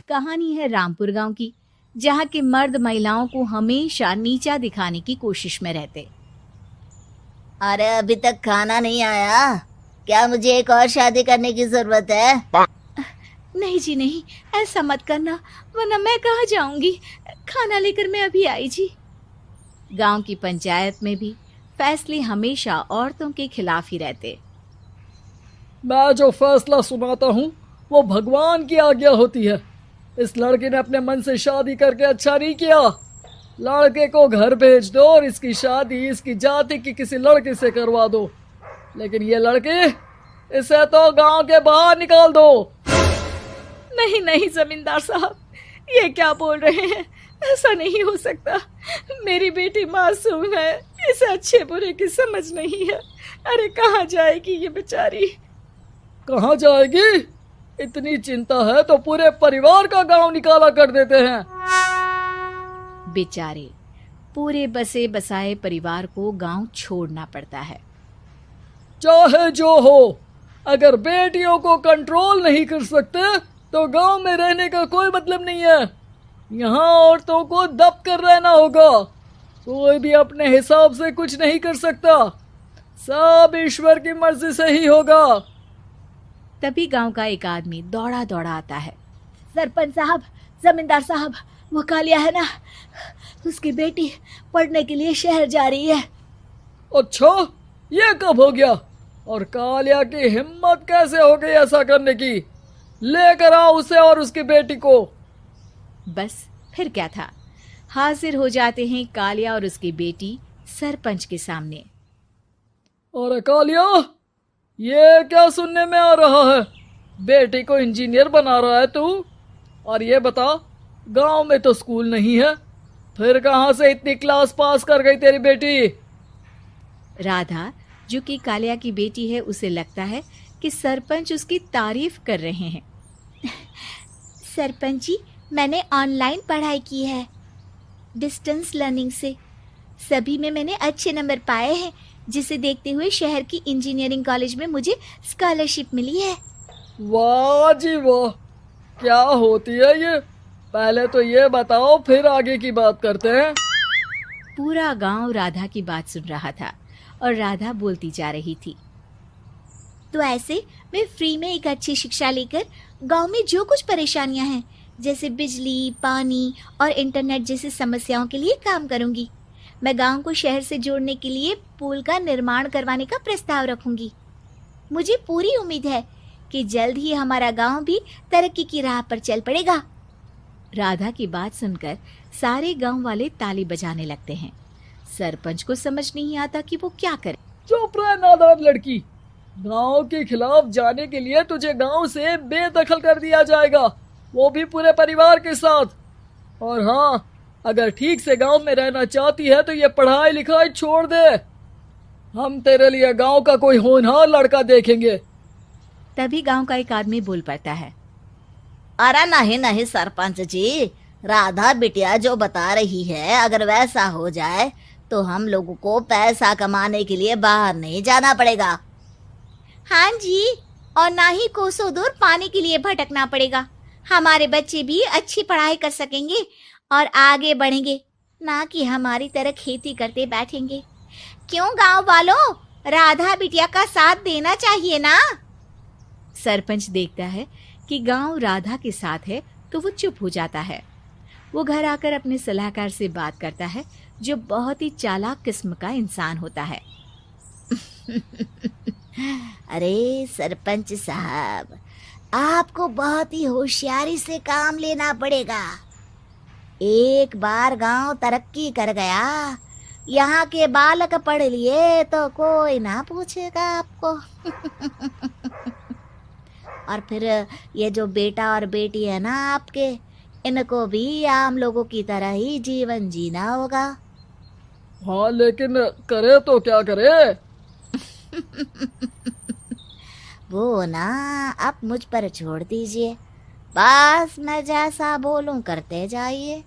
कहानी है रामपुर गांव की, जहां के मर्द महिलाओं को हमेशा नीचा दिखाने की कोशिश में रहते। अरे अभी तक खाना नहीं आया, क्या मुझे एक और शादी करने की जरूरत है? नहीं जी नहीं, ऐसा मत करना, वरना मैं कहाँ जाऊंगी। खाना लेकर मैं अभी आई जी। गांव की पंचायत में भी फैसले हमेशा औरतों के खिलाफ ही रहते। मैं जो फैसला सुनाता हूँ वो भगवान की आज्ञा होती है। इस लड़के ने अपने मन से शादी करके अच्छा नहीं किया। लड़के को घर भेज दो और इसकी शादी इसकी जाति की किसी लड़के से करवा दो, लेकिन ये लड़की, इसे तो गांव के बाहर निकाल दो। नहीं नहीं जमींदार साहब, ये क्या बोल रहे हैं? ऐसा नहीं हो सकता। मेरी बेटी मासूम है, इसे अच्छे बुरे की समझ नहीं है। अरे कहाँ जाएगी ये बेचारी? कहाँ जाएगी? इतनी चिंता है तो पूरे परिवार का गांव निकाला कर देते हैं। बेचारे पूरे बसे बसाए परिवार को गांव छोड़ना पड़ता है। चाहे जो हो, अगर बेटियों को कंट्रोल नहीं कर सकते तो गांव में रहने का कोई मतलब नहीं है। यहाँ औरतों को दब कर रहना होगा। कोई भी अपने हिसाब से कुछ नहीं कर सकता, सब ईश्वर की मर्जी से ही होगा। तभी गांव का एक आदमी दौड़ा दौड़ा आता है। सरपंच साहब, जमींदार साहब, वो कालिया है ना, उसकी बेटी पढ़ने के लिए शहर जा रही है। अच्छा, ये कब हो गया? और कालिया की हिम्मत कैसे हो गई ऐसा करने की? लेकर आओ उसे और उसकी बेटी को। बस फिर क्या था, हाजिर हो जाते हैं कालिया और उसकी बेटी सरपंच के सामने। अरे कालिया, ये क्या सुनने में आ रहा है? बेटी को इंजीनियर बना रहा है तू? और ये बता, गांव में तो स्कूल नहीं है, फिर कहां से इतनी क्लास पास कर गई तेरी बेटी? राधा, जो कि कालिया की बेटी है, उसे लगता है कि सरपंच उसकी तारीफ कर रहे हैं। सरपंच जी, मैंने ऑनलाइन पढ़ाई की है, डिस्टेंस लर्निंग से। सभी में मैंने अच्छे नंबर पाए हैं, जिसे देखते हुए शहर की इंजीनियरिंग कॉलेज में मुझे स्कॉलरशिप मिली है। वाह जी वाह, क्या होती है ये? पहले तो ये बताओ, फिर आगे की बात करते हैं। पूरा गांव राधा की बात सुन रहा था और राधा बोलती जा रही थी। तो ऐसे मैं फ्री में एक अच्छी शिक्षा लेकर गांव में जो कुछ परेशानियां हैं, जैसे बिजली, पानी और इंटरनेट जैसी समस्याओं के लिए काम करूंगी। मैं गांव को शहर से जोड़ने के लिए पुल का निर्माण करवाने का प्रस्ताव रखूंगी। मुझे पूरी उम्मीद है कि जल्द ही हमारा गांव भी तरक्की की राह पर चल पड़ेगा। राधा की बात सुनकर सारे गांव वाले ताली बजाने लगते हैं। सरपंच को समझ नहीं आता कि वो क्या करे। चुप रह नादान लड़की, गांव के खिलाफ जाने के लिए तुझे गांव से बेदखल कर दिया जाएगा, वो भी पूरे परिवार के साथ। और हाँ, अगर ठीक से गांव में रहना चाहती है तो ये पढ़ाई लिखाई छोड़ दे। हम तेरे लिए गांव का कोई होनहार लड़का देखेंगे। तभी गांव का एक आदमी बोल पड़ता है। अरे नहीं नहीं सरपंच जी, राधा बिटिया जो बता रही है, अगर वैसा हो जाए तो हम लोगों को पैसा कमाने के लिए बाहर नहीं जाना पड़ेगा। हाँ जी, और ना ही कोसों दूर पानी के लिए भटकना पड़ेगा। हमारे बच्चे भी अच्छी पढ़ाई कर सकेंगे और आगे बढ़ेंगे, ना कि हमारी तरह खेती करते बैठेंगे। क्यों गांव वालों, राधा बिटिया का साथ देना चाहिए ना। सरपंच देखता है कि गांव राधा के साथ है तो वो चुप हो जाता है। वो घर आकर अपने सलाहकार से बात करता है, जो बहुत ही चालाक किस्म का इंसान होता है। अरे सरपंच साहब, आपको बहुत ही होशियारी से काम लेना पड़ेगा। एक बार गांव तरक्की कर गया, यहाँ के बालक पढ़ लिए तो कोई ना पूछेगा आपको। और फिर ये जो बेटा और बेटी है ना आपके, इनको भी आम लोगों की तरह ही जीवन जीना होगा। हाँ, लेकिन करे तो क्या करे? वो ना अब मुझ पर छोड़ दीजिए, बस मैं जैसा बोलूं करते जाइए।